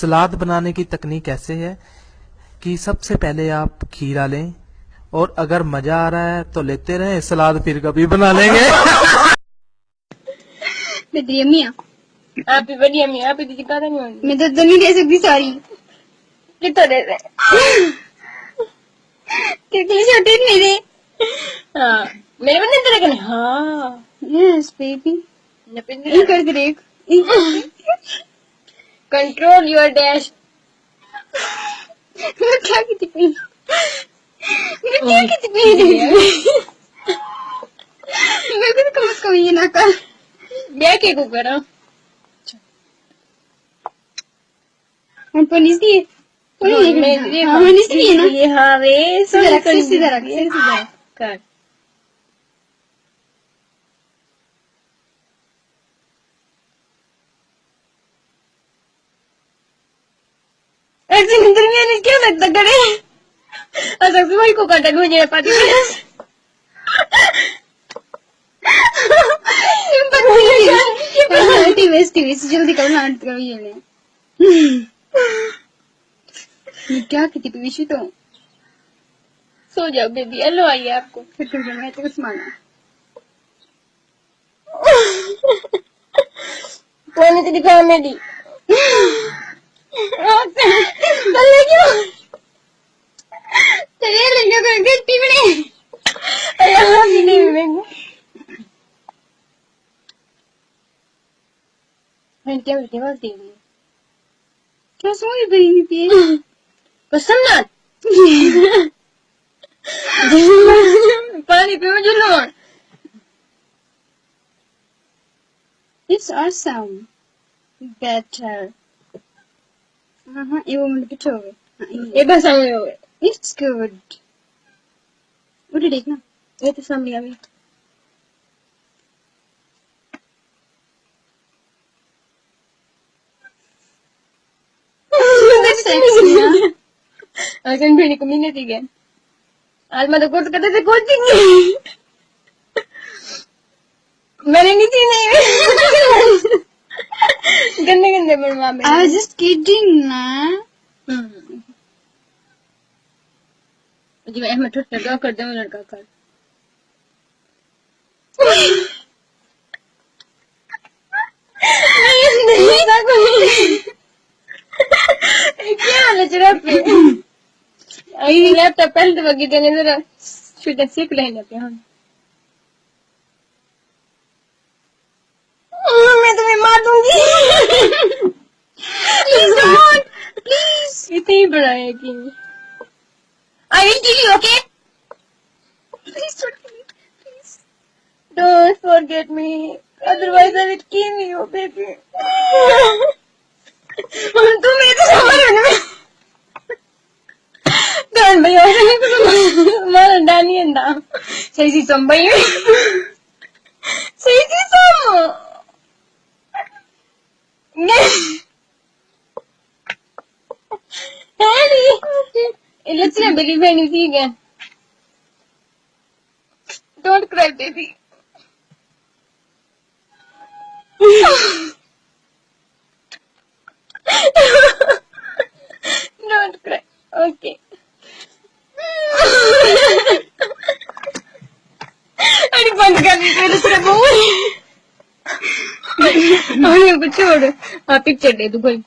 सलाद बनाने की तकनीक ऐसे है कि सबसे पहले आप खीरा लें और अगर मजा आ रहा है तो लेते रहें, सलाद फिर कभी बना लेंगे। आप भी बढ़िया मियाँ, आप भी दिखा नहीं होंगे। मैं तो नहीं दे सकती, सॉरी। कितना दे रहे? क्योंकि छोटे मेरे। हाँ, मेरे बंदे तेरे कने। हाँ, यस बेबी। ये कर दे एक। Control your dash. मैं क्या कहती पई? मैं क्या कहती पई? मैं भी कम से कम ये ना कर। क्या के को करा? हम पुलिस दी है। पुलिस दी है ना? ये हाँ वे सीधा रख कर। ऐसे निंदर में क्या लगता करे? अच्छा तुम्हारी को काटा मुझे पाती है। टीवी जल्दी करना ये ले। ये क्या कहती पीछे तो? सो जाओ बेबी, हेलो आइए आपको। फिर तुम मैं तो कुछ माना। कौन है तेरी कॉमेडी? क्या सोई बनी थी? कसम ना। पानी पियो जुनून। It's awesome. Better. ये वो मुझे पीछे हो गए। ये बस सामने हो गए। It's good. उठे देखना। ये तो सामने अभी। अगन भी निकमी नहीं थी क्या? आज मैं तो कोर्स करते थे कोचिंग। मैंने नहीं थी नहीं। गंदे गंदे बनवा में। I was just kidding ना। जी मैं ठुट लगा कर दे लड़का कर। क्या हाल है जरा पे? आई लैपटॉप पहले तो बगी देने जरा शूटिंग सीख लेने पे हम। मैं तुम्हें मार दूंगी। Please don't, please. इतनी बड़ा है कि I will kill you, okay? Please don't kill me, please. Don't forget me, otherwise I will kill you, baby. तुम मेरे तो समझ में गान भाई और नहीं मार डानी है ना सही सी संभाई सही सी सम let's not believe anything again. Don't cry, baby. Don't cry. Okay. अरे बंद कर दी तेरे से बोल। अरे कुछ छोड़। आप पिक्चर दे दो कोई।